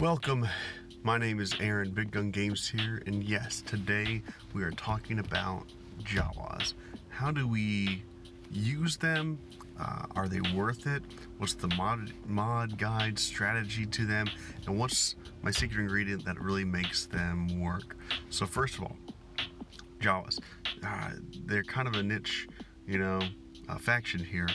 Welcome, my name is Aaron, Big Gun Games here, and yes, today we are talking about JAWAS. How do we use them? Are they worth it? What's the mod guide strategy to them? And what's my secret ingredient that really makes them work? So first of all, JAWAS. They're kind of a niche, faction here.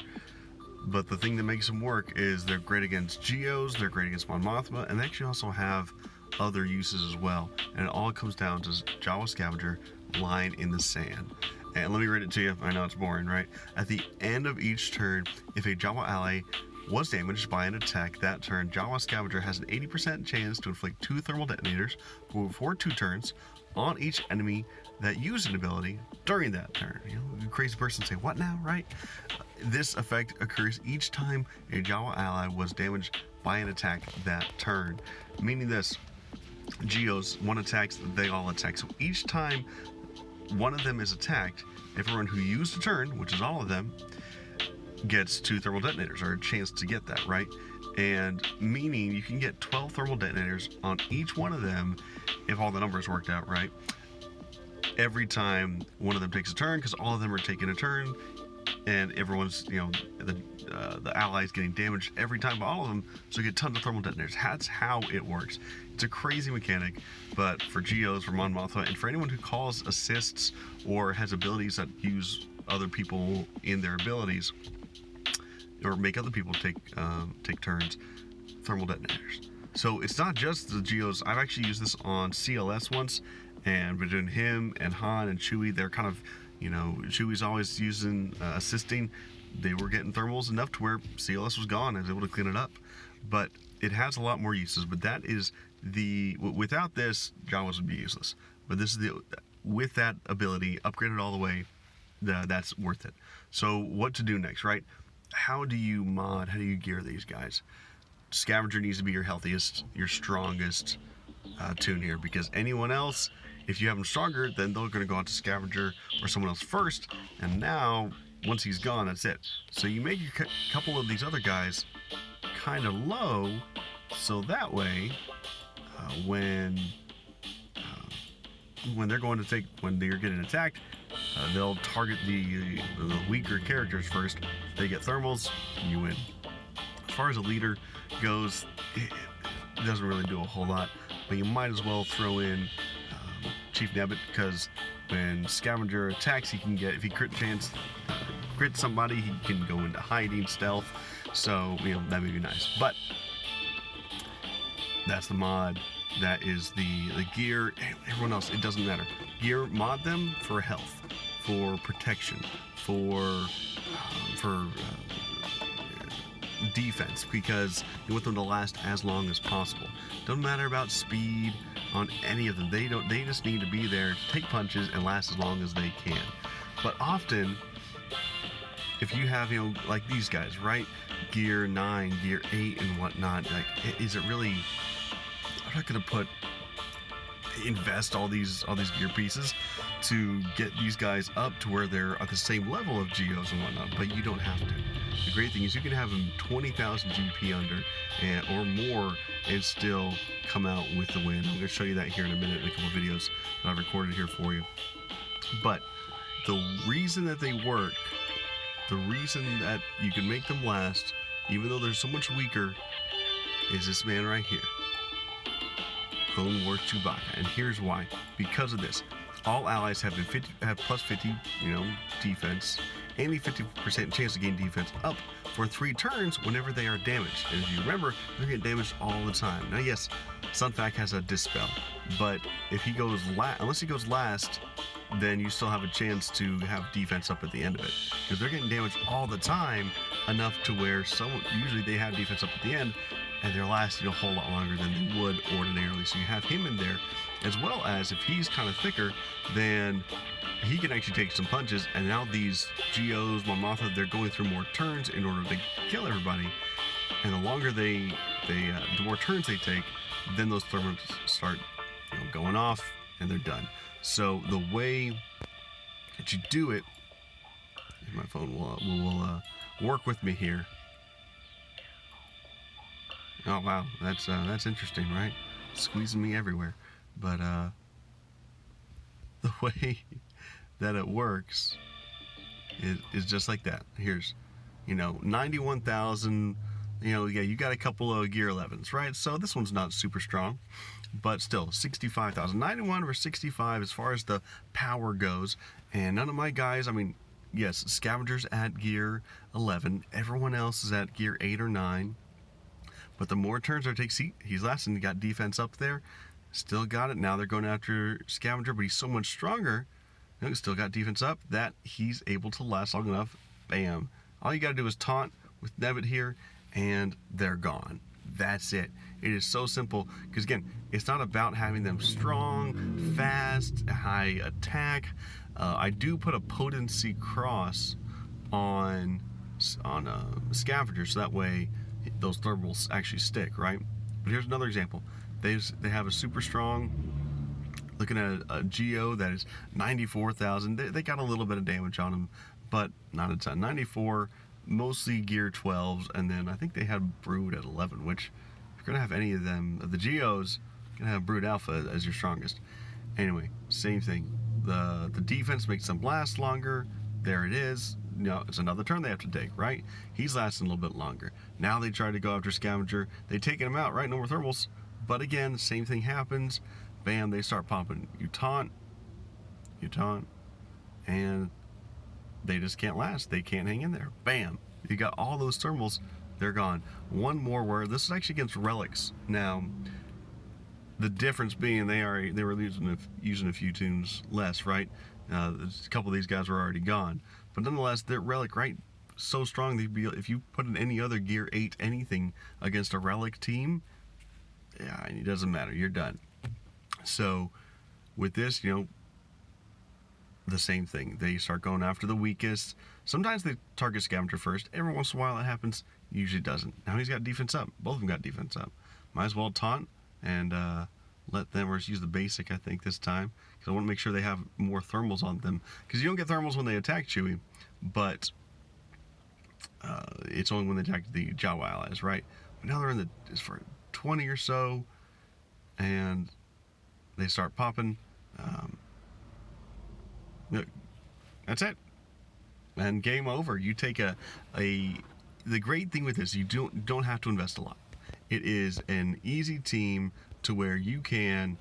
But the thing that makes them work is they're great against Geos, they're great against Mon Mothma, and they actually also have other uses as well. And it all comes down to JAWAS Scavenger, line in the sand. And let me read it to you. I know it's boring, right? At the end of each turn, if a JAWA ally was damaged by an attack that turn, JAWA Scavenger has an 80% chance to inflict 2 thermal detonators for 2 turns on each enemy that used an ability during that turn. A crazy person say, what now, right? This effect occurs each time a JAWA ally was damaged by an attack that turn. Meaning this, Geos, one attacks, they all attack. So each time one of them is attacked, everyone who used a turn, which is all of them, gets 2 thermal detonators, or a chance to get that, right? And meaning you can get 12 thermal detonators on each one of them if all the numbers worked out right. Every time one of them takes a turn, because all of them are taking a turn, and everyone's, the allies getting damaged every time by all of them, so you get tons of thermal detonators. That's how it works. It's a crazy mechanic, but for Geos, for Mon Mothma, and for anyone who calls assists or has abilities that use other people in their abilities, or make other people take turns, thermal detonators. So it's not just the Geos. I've actually used this on CLS once, and between him and Han and Chewie, they're kind of, Chewie's always using assisting. They were getting thermals enough to where CLS was gone. I was able to clean it up. But it has a lot more uses. But that is without this, JAWAS would be useless. But this is with that ability, upgraded all the way, that's worth it. So what to do next, right? How do you gear these guys? Scavenger needs to be your healthiest, your strongest tune here, because anyone else, if you have them stronger, then they're going to go on to Scavenger or someone else first, and now once he's gone, that's it. So you make your couple of these other guys kind of low, so that way when they're getting attacked, they'll target the weaker characters first. They get thermals, you win. As far as a leader goes, it doesn't really do a whole lot, but you might as well throw in Chief Nebbit, because when Scavenger attacks, he can get, if he crit somebody, he can go into hiding, stealth, so that may be nice. But that's the mod. That is the gear. Everyone else, it doesn't matter. Gear, mod them for health, for protection, for defense, because you want them to last as long as possible. Doesn't matter about speed on any of them. They just need to be there to take punches and last as long as they can. But often, if you have, like these guys, right? Gear 9, Gear 8 and whatnot, like, is it really, I'm not gonna invest all these gear pieces to get these guys up to where they're at the same level of Geos and whatnot, but you don't have to. The great thing is you can have them 20,000 GP under or more and still come out with the win. I'm going to show you that here in a minute in a couple of videos that I've recorded here for you. But the reason that they work, the reason that you can make them last, even though they're so much weaker, is this man right here. Clone Wars Chewbacca. And here's why. Because of this. All allies have plus 50, defense, and a 50% chance to gain defense up for 3 turns whenever they are damaged. And if you remember, they're getting damaged all the time. Now, yes, Sunfac has a dispel, but if he goes unless he goes last, then you still have a chance to have defense up at the end of it, because they're getting damaged all the time, enough to where usually they have defense up at the end, and they're lasting a whole lot longer than they would ordinarily. So you have him in there, as well as if he's kind of thicker, then he can actually take some punches. And now these Geos, Mon Mothma, they're going through more turns in order to kill everybody. And the longer the more turns they take, then those thermals start going off and they're done. So the way that you do it, my phone will work with me here. Oh wow, that's interesting, right? Squeezing me everywhere. But the way that it works is just like that. Here's, 91,000. Yeah, you got a couple of gear 11s, right? So this one's not super strong, but still 65,000. 91 or 65 as far as the power goes. And none of my guys, I mean, yes, Scavenger's at gear 11. Everyone else is at gear 8 or 9. But the more turns it takes, he's last and he got defense up there. Still got it. Now they're going after Scavenger, but he's so much stronger. Still got defense up that he's able to last long enough. Bam. All you got to do is taunt with Nebbit here, and they're gone. That's it. It is so simple. Because again, it's not about having them strong, fast, high attack. I do put a potency cross on Scavenger, so that way those thermals actually stick, right? But here's another example. They have a super strong, looking at a Geo that is 94,000. They got a little bit of damage on them, but not a ton. 94, mostly gear 12s, and then I think they had Brood at 11, which if you're gonna have any of them, of the Geos, you're gonna have Brood Alpha as your strongest. Anyway, same thing. The defense makes them last longer. There it is. It's another turn they have to take, right? He's lasting a little bit longer. Now they try to go after Scavenger. They take him out, right? No more thermals. But again, the same thing happens. Bam, they start popping. You taunt, and they just can't last. They can't hang in there. Bam, you got all those thermals. They're gone. One more where this is actually against relics. Now, the difference being they were using a few tunes less, right? A couple of these guys were already gone, but nonetheless, their relic, right, so strong they'd be, if you put in any other gear 8 anything against a relic team, yeah, it doesn't matter. You're done. So with this, the same thing. They start going after the weakest. Sometimes they target Scavenger first. Every once in a while it happens. Usually doesn't. Now he's got defense up. Both of them got defense up. Might as well taunt and let them, or just use the basic, I think, this time. Because I want to make sure they have more thermals on them. Because you don't get thermals when they attack Chewie, but it's only when they attack the Jawa allies, right? But now they're it's for 20 or so, and they start popping. That's it. And game over. You take the great thing with this, you don't have to invest a lot. It is an easy team to where you can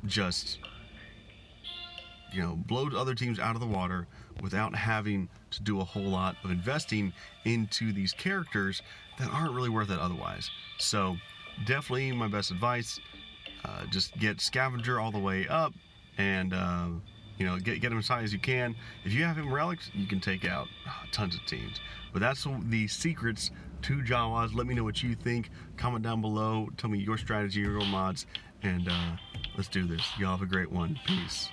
just blow other teams out of the water without having to do a whole lot of investing into these characters that aren't really worth it otherwise. So definitely my best advice, just get Scavenger all the way up, and get him as high as you can. If you have him relics, you can take out tons of teams. But that's the secrets to JAWAS. Let me know what you think. Comment down below. Tell me your strategy, your mods, and let's do this. Y'all have a great one. Peace.